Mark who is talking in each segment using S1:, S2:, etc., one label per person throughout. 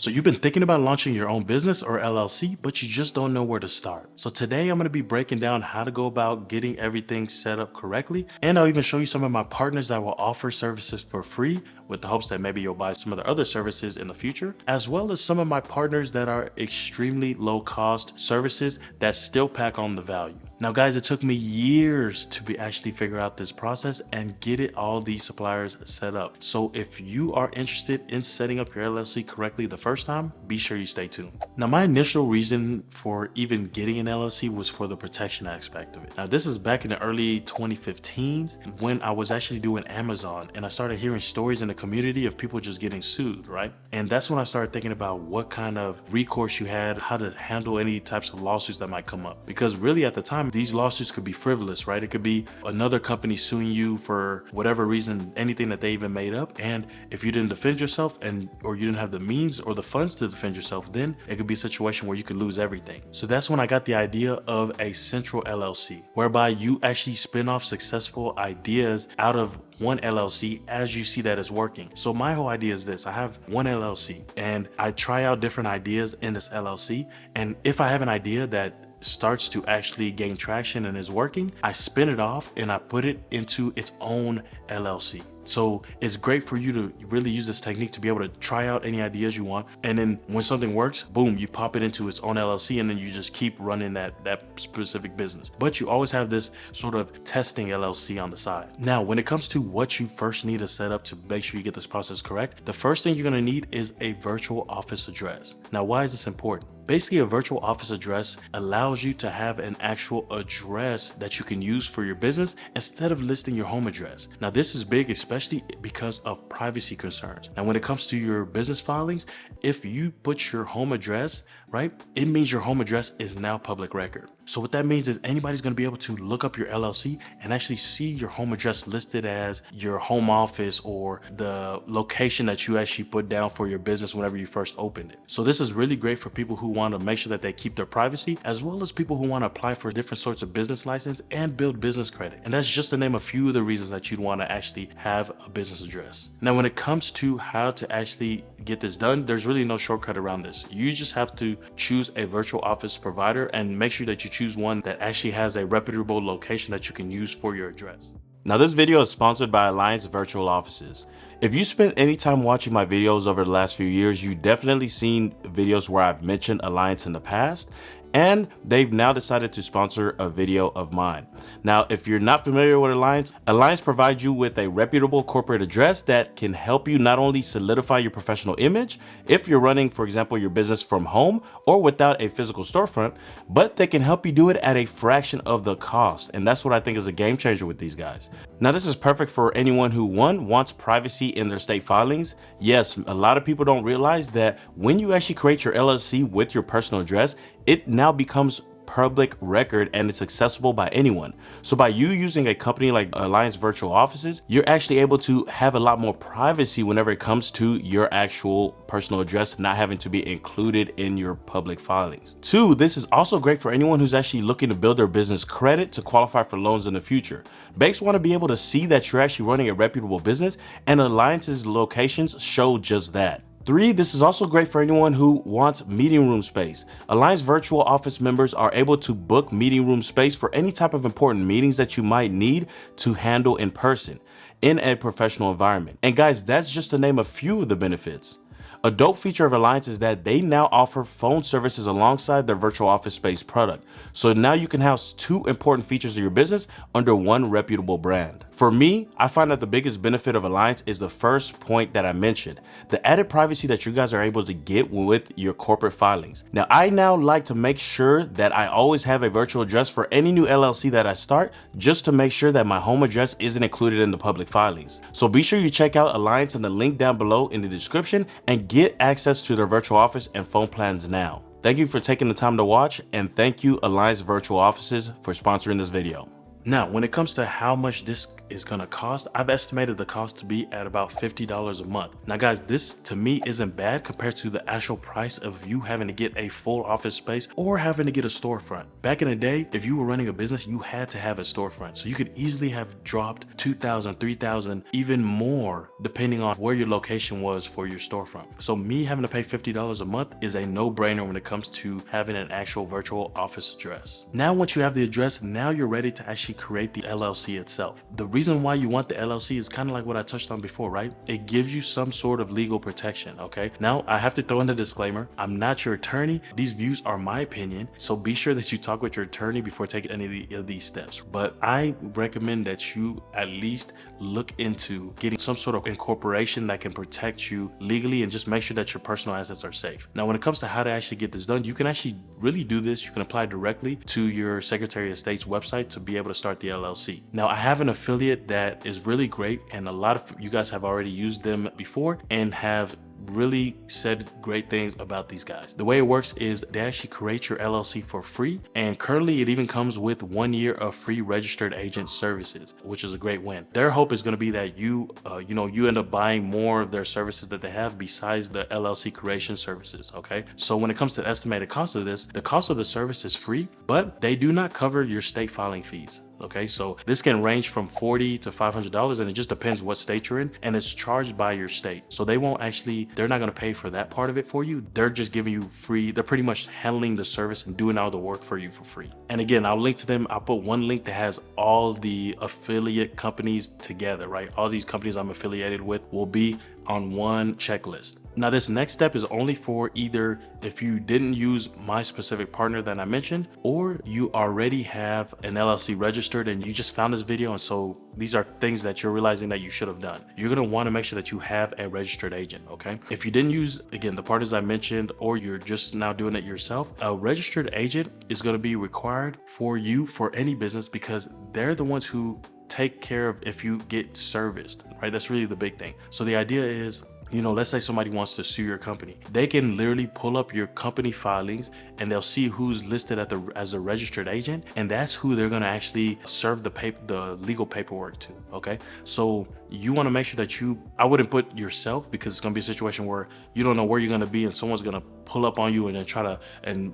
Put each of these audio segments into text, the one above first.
S1: So you've been thinking about launching your own business or LLC, but you just don't know where to start. So today I'm going to be breaking down how to go about getting everything set up correctly. And I'll even show you some of my partners that will offer services for free with the hopes that maybe you'll buy some of the other services in the future, as well as some of my partners that are extremely low cost services that still pack on the value. Now guys, it took me years to actually figure out this process and get it all these suppliers set up. So if you are interested in setting up your LLC correctly the first time, be sure you stay tuned. Now my initial reason for even getting an LLC was for the protection aspect of it. Now this is back in the early 2015s when I was actually doing Amazon and I started hearing stories in the community of people just getting sued, right? And that's when I started thinking about what kind of recourse you had, how to handle any types of lawsuits that might come up. Because really at the time, these lawsuits could be frivolous, right? It could be another company suing you for whatever reason, anything that they even made up. And if you didn't defend yourself or you didn't have the means or the funds to defend yourself, then it could be a situation where you could lose everything. So that's when I got the idea of a central LLC, whereby you actually spin off successful ideas out of one LLC as you see that it's working. So my whole idea is this: I have one LLC and I try out different ideas in this LLC. And if I have an idea that starts to actually gain traction and is working, I spin it off and I put it into its own LLC. So it's great for you to really use this technique to be able to try out any ideas you want. And then when something works, boom, you pop it into its own LLC and then you just keep running that specific business. But you always have this sort of testing LLC on the side. Now, when it comes to what you first need to set up to make sure you get this process correct, the first thing you're gonna need is a virtual office address. Now, why is this important? Basically, a virtual office address allows you to have an actual address that you can use for your business instead of listing your home address. Now, this is big, especially because of privacy concerns. Now, when it comes to your business filings, if you put your home address, right, it means your home address is now public record. So what that means is anybody's going to be able to look up your LLC and actually see your home address listed as your home office or the location that you actually put down for your business whenever you first opened it. So this is really great for people who want to make sure that they keep their privacy, as well as people who want to apply for different sorts of business license and build business credit. And that's just to name a few of the reasons that you'd want to actually have a business address. Now, when it comes to how to actually get this done, there's really no shortcut around this. You just have to choose a virtual office provider and make sure that you choose one that actually has a reputable location that you can use for your address. Now, this video is sponsored by Alliance Virtual Offices. If you spent any time watching my videos over the last few years, you've definitely seen videos where I've mentioned Alliance in the past, and they've now decided to sponsor a video of mine. Now, if you're not familiar with Alliance provides you with a reputable corporate address that can help you not only solidify your professional image if you're running, for example, your business from home or without a physical storefront, but they can help you do it at a fraction of the cost. And that's what I think is a game changer with these guys. Now, this is perfect for anyone who, one, wants privacy in their state filings. Yes, a lot of people don't realize that when you actually create your LLC with your personal address, it now becomes public record and it's accessible by anyone. So by you using a company like Alliance Virtual Offices, you're actually able to have a lot more privacy whenever it comes to your actual personal address not having to be included in your public filings. Two, this is also great for anyone who's actually looking to build their business credit to qualify for loans in the future. Banks want to be able to see that you're actually running a reputable business, and Alliance's locations show just that. Three, this is also great for anyone who wants meeting room space. Alliance Virtual Office members are able to book meeting room space for any type of important meetings that you might need to handle in person in a professional environment. And guys, that's just to name a few of the benefits. A dope feature of Alliance is that they now offer phone services alongside their virtual office space product. So now you can house two important features of your business under one reputable brand. For me, I find that the biggest benefit of Alliance is the first point that I mentioned, the added privacy that you guys are able to get with your corporate filings. Now, I now like to make sure that I always have a virtual address for any new LLC that I start, just to make sure that my home address isn't included in the public filings. So be sure you check out Alliance in the link down below in the description and get access to their virtual office and phone plans now. Thank you for taking the time to watch, and thank you Alliance Virtual Offices for sponsoring this video. Now, when it comes to how much this is gonna cost, I've estimated the cost to be at about $50 a month. Now guys, this to me isn't bad compared to the actual price of you having to get a full office space or having to get a storefront. Back in the day, if you were running a business, you had to have a storefront. So you could easily have dropped $2,000, $3,000, even more, depending on where your location was for your storefront. So me having to pay $50 a month is a no-brainer when it comes to having an actual virtual office address. Now, once you have the address, now you're ready to actually create the LLC itself. The reason why you want the LLC is kind of like what I touched on before, right? It gives you some sort of legal protection, okay? Now, I have to throw in a disclaimer. I'm not your attorney. These views are my opinion. So be sure that you talk with your attorney before taking any of these steps. But I recommend that you at least look into getting some sort of incorporation that can protect you legally and just make sure that your personal assets are safe. Now, when it comes to how to actually get this done, you can actually really do this. You can apply directly to your Secretary of State's website to be able to start the LLC. Now, I have an affiliate that is really great, and a lot of you guys have already used them before and have really said great things about these guys. The way it works is they actually create your LLC for free, and currently it even comes with 1 year of free registered agent services, which is a great win. Their hope is going to be that you end up buying more of their services that they have besides the LLC creation services. Okay, so when it comes to the estimated cost of this, the cost of the service is free, but they do not cover your state filing fees. Okay, so this can range from $40 to $500, and it just depends what state you're in, and it's charged by your state. So they're not going to pay for that part of it for you. They're just giving you free. They're pretty much handling the service and doing all the work for you for free. And again, I'll link to them. I'll put one link that has all the affiliate companies together, right? All these companies I'm affiliated with will be on one checklist. Now, this next step is only for either if you didn't use my specific partner that I mentioned, or you already have an LLC registered and you just found this video, and so these are things that you're realizing that you should have done. You're going to want to make sure that you have a registered agent, okay? If you didn't use, again, the partners I mentioned, or you're just now doing it yourself, a registered agent is going to be required for you for any business, because they're the ones who take care of if you get serviced, right? That's really the big thing. So the idea is, let's say somebody wants to sue your company. They can literally pull up your company filings and they'll see who's listed as a registered agent, and that's who they're going to actually serve the legal paperwork to. Okay, so you want to make sure that I wouldn't put yourself, because it's going to be a situation where you don't know where you're going to be and someone's going to pull up on you and then try to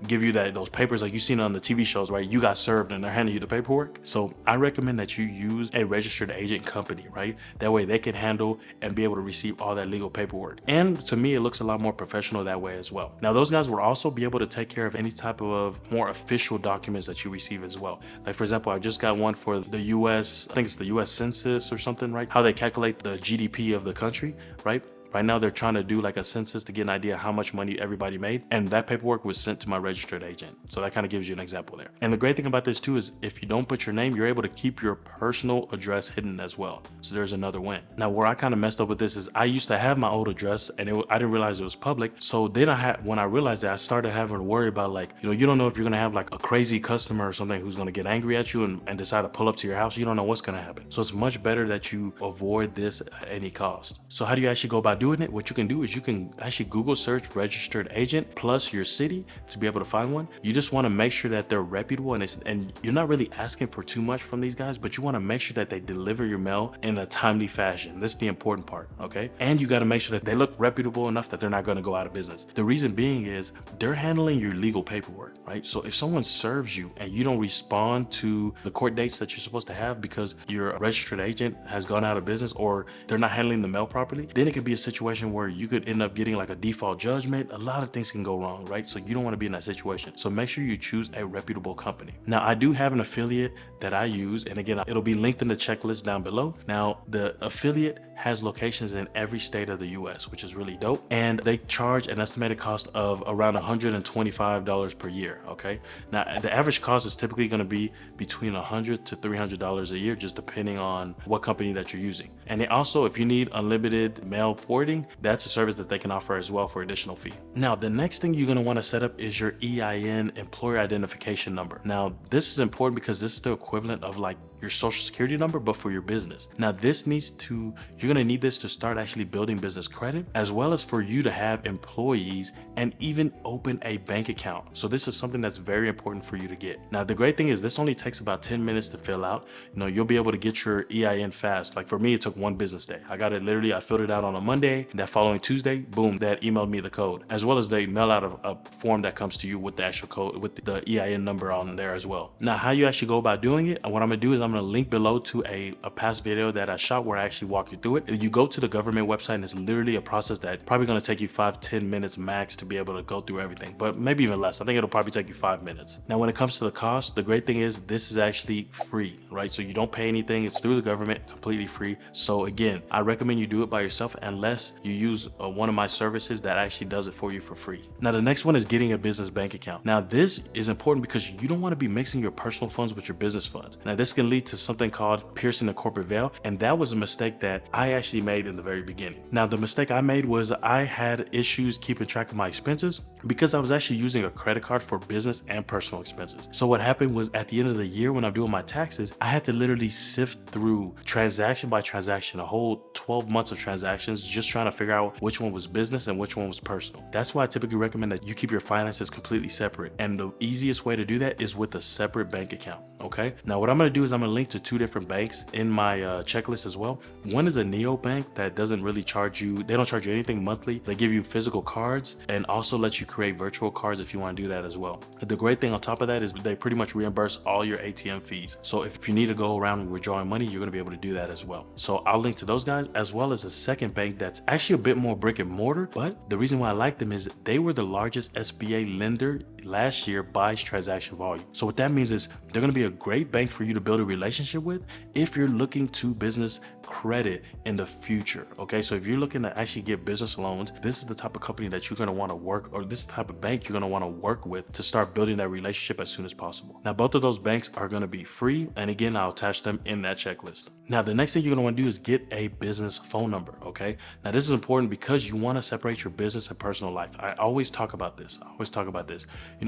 S1: give you those papers like you've seen on the TV shows, right? You got served and they're handing you the paperwork. So I recommend that you use a registered agent company, right? That way they can handle and be able to receive all that legal paperwork. And to me, it looks a lot more professional that way as well. Now, those guys will also be able to take care of any type of more official documents that you receive as well. Like, for example, I just got one for the US, I think it's the US Census or something, right? How they calculate the GDP of the country, right? Right now, they're trying to do like a census to get an idea how much money everybody made. And that paperwork was sent to my registered agent. So that kind of gives you an example there. And the great thing about this too is if you don't put your name, you're able to keep your personal address hidden as well. So there's another win. Now, where I kind of messed up with this is I used to have my old address and I didn't realize it was public. So then when I realized that, I started having to worry about you don't know if you're going to have like a crazy customer or something who's going to get angry at you and decide to pull up to your house. You don't know what's going to happen. So it's much better that you avoid this at any cost. So how do you actually go about doing it? What you can do is you can actually Google search registered agent plus your city to be able to find one. You just want to make sure that they're reputable, and you're not really asking for too much from these guys, but you want to make sure that they deliver your mail in a timely fashion. This is the important part, okay? And you got to make sure that they look reputable enough that they're not going to go out of business. The reason being is they're handling your legal paperwork, right? So if someone serves you and you don't respond to the court dates that you're supposed to have because your registered agent has gone out of business or they're not handling the mail properly, then it could be a situation where you could end up getting like a default judgment. A lot of things can go wrong, right? So you don't want to be in that situation. So make sure you choose a reputable company. Now, I do have an affiliate that I use, and again, it'll be linked in the checklist down below. Now, the affiliate has locations in every state of the US, which is really dope. And they charge an estimated cost of around $125 per year, okay? Now, the average cost is typically going to be between $100 to $300 a year, just depending on what company that you're using. And they also, if you need unlimited mail forwarding, that's a service that they can offer as well for additional fee. Now, the next thing you're going to want to set up is your EIN, employer identification number. Now, this is important because this is the equivalent of like your social security number, but for your business. Now you're gonna need this to start actually building business credit, as well as for you to have employees and even open a bank account. So this is something that's very important for you to get. Now, the great thing is this only takes about 10 minutes to fill out. You'll be able to get your EIN fast. Like for me, it took one business day. I got it literally, I filled it out on a Monday. That following Tuesday, boom, that emailed me the code, as well as they mail out a form that comes to you with the actual code, with the EIN number on there as well. Now, how you actually go about doing it, and what I'm gonna do is I'm gonna link below to a past video that I shot where I actually walk you through it. You go to the government website and it's literally a process that probably gonna take you 5-10 minutes max to be able to go through everything, but maybe even less. I think it'll probably take you 5 minutes. Now, when it comes to the cost, the great thing is this is actually free, right? So you don't pay anything. It's through the government, completely free. So again, I recommend you do it by yourself unless you use one of my services that actually does it for you for free. Now, the next one is getting a business bank account. Now, this is important because you don't want to be mixing your personal funds with your business funds. Now, this can lead to something called piercing the corporate veil, and that was a mistake that I actually made in the very beginning. Now, the mistake I made was I had issues keeping track of my expenses because I was actually using a credit card for business and personal expenses. So what happened was at the end of the year when I'm doing my taxes, I had to literally sift through transaction by transaction, a whole 12 months of transactions, just trying to figure out which one was business and which one was personal. That's why I typically recommend that you keep your finances completely separate. And the easiest way to do that is with a separate bank account. Okay. Now, what I'm going to do is I'm going to link to 2 different banks in my checklist as well. One is a neobank that doesn't really charge you. They don't charge you anything monthly. They give you physical cards and also let you create virtual cards if you want to do that as well. The great thing on top of that is they pretty much reimburse all your ATM fees. So if you need to go around withdrawing money, you're going to be able to do that as well. So I'll link to those guys, as well as a second bank that's actually a bit more brick and mortar. But the reason why I like them is they were the largest SBA lender last year by transaction volume. So what that means is they're going to be a great bank for you to build a relationship with if you're looking to business credit in the future. Okay, so if you're looking to actually get business loans, this is the type of company that you're going to want to work, or this is the type of bank you're going to want to work with to start building that relationship as soon as possible. Now, both of those banks are going to be free, and again, I'll attach them in that checklist. Now, the next thing you're going to want to do is get a business phone number. Okay, now this is important because you want to separate your business and personal life. I always talk about this.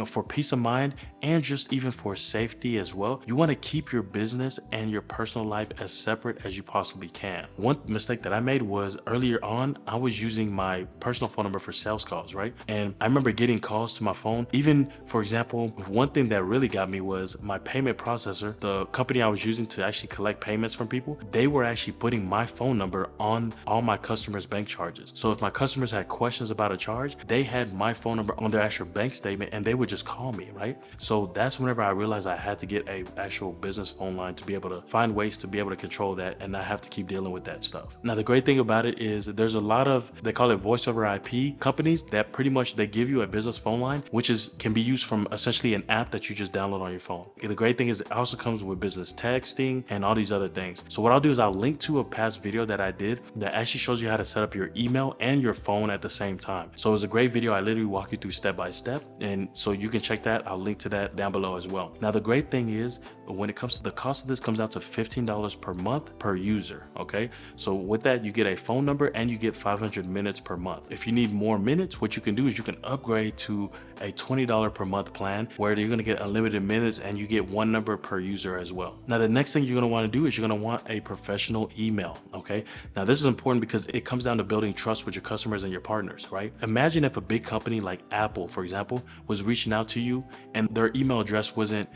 S1: For peace of mind and just even for safety as well, you want to keep your business and your personal life as separate as you possibly can. One mistake that I made was earlier on, I was using my personal phone number for sales calls, right? And I remember getting calls to my phone. Even, for example, one thing that really got me was my payment processor, the company I was using to actually collect payments from people, they were actually putting my phone number on all my customers' bank charges. So if my customers had questions about a charge, they had my phone number on their actual bank statement and they would just call me, right? So that's whenever I realized I had to get a actual business phone line to be able to find ways to be able to control that and not have to keep dealing with that stuff. Now, the great thing about it is there's a lot of, they call it voice over IP companies that pretty much they give you a business phone line, which can be used from essentially an app that you just download on your phone. The great thing is it also comes with business texting and all these other things. So what I'll do is I'll link to a past video that I did that actually shows you how to set up your email and your phone at the same time. So it was a great video. I literally walk you through step by step. And so you can check that. I'll link to that down below as well. Now, the great thing is when it comes to the cost of this, comes out to $15 per month per user. Okay. So with that, you get a phone number and you get 500 minutes per month. If you need more minutes, what you can do is you can upgrade to a $20 per month plan where you're going to get unlimited minutes and you get one number per user as well. Now, the next thing you're going to want to do is you're going to want a professional email. Okay. Now, this is important because it comes down to building trust with your customers and your partners, right? Imagine if a big company like Apple, for example, was reaching out to you and their email address wasn't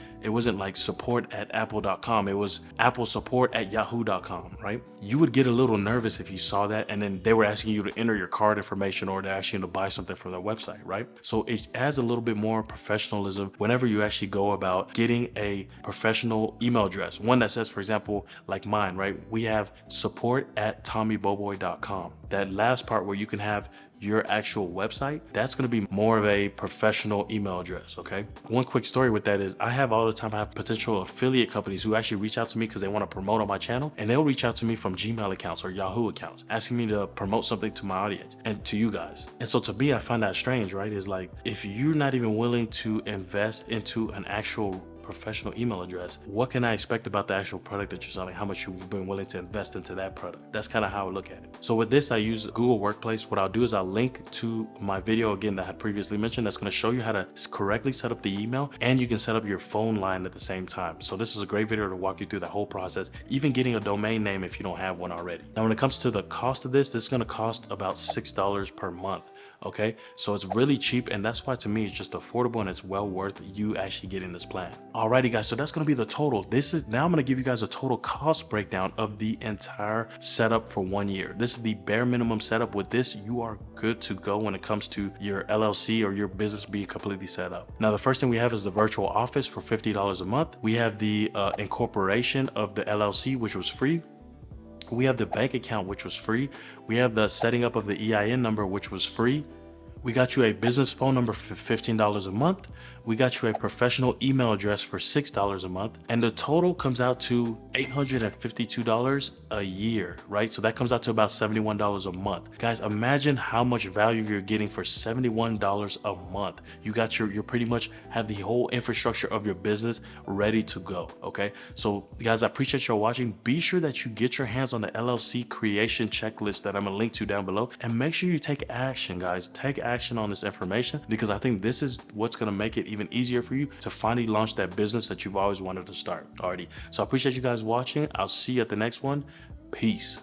S1: like support@apple.com. It was applesupport@yahoo.com, right? You would get a little nervous if you saw that and then they were asking you to enter your card information or they're asking you to buy something from their website, right? So it adds a little bit more professionalism whenever you actually go about getting a professional email address. One that says, for example, like mine, right? We have support@tommyboboy.com. That last part where you can have your actual website, that's going to be more of a professional email address. Okay. One quick story with that is I have potential affiliate companies who actually reach out to me because they want to promote on my channel, and they'll reach out to me from Gmail accounts or Yahoo accounts asking me to promote something to my audience and to you guys. And so to me, I find that strange, right? Is like, if you're not even willing to invest into an actual professional email address, what can I expect about the actual product that you're selling? How much you've been willing to invest into that product? That's kind of how I look at it. So with this, I use Google Workplace. What I'll do is I'll link to my video again that I had previously mentioned. That's going to show you how to correctly set up the email, and you can set up your phone line at the same time. So this is a great video to walk you through that whole process, even getting a domain name if you don't have one already. Now, when it comes to the cost of this is going to cost about $6 per month. Okay, so it's really cheap, and that's why to me it's just affordable, and it's well worth you actually getting this plan. Alrighty guys, so that's going to be the total. Now I'm going to give you guys a total cost breakdown of the entire setup for 1 year. This is the bare minimum setup. With this, you are good to go when it comes to your LLC or your business being completely set up. Now the first thing we have is the virtual office for $50 a month. We have the incorporation of the LLC, which was free. We have the bank account, which was free. We have the setting up of the EIN number, which was free. We got you a business phone number for $15 a month. We got you a professional email address for $6 a month. And the total comes out to $852 a year, right? So that comes out to about $71 a month. Guys, imagine how much value you're getting for $71 a month. You got you pretty much have the whole infrastructure of your business ready to go, okay? So guys, I appreciate y'all watching. Be sure that you get your hands on the LLC creation checklist that I'm gonna link to down below, and make sure you take action, guys. Take action on this information, because I think this is what's gonna make it even easier for you to finally launch that business that you've always wanted to start already. So I appreciate you guys watching. I'll see you at the next one. Peace.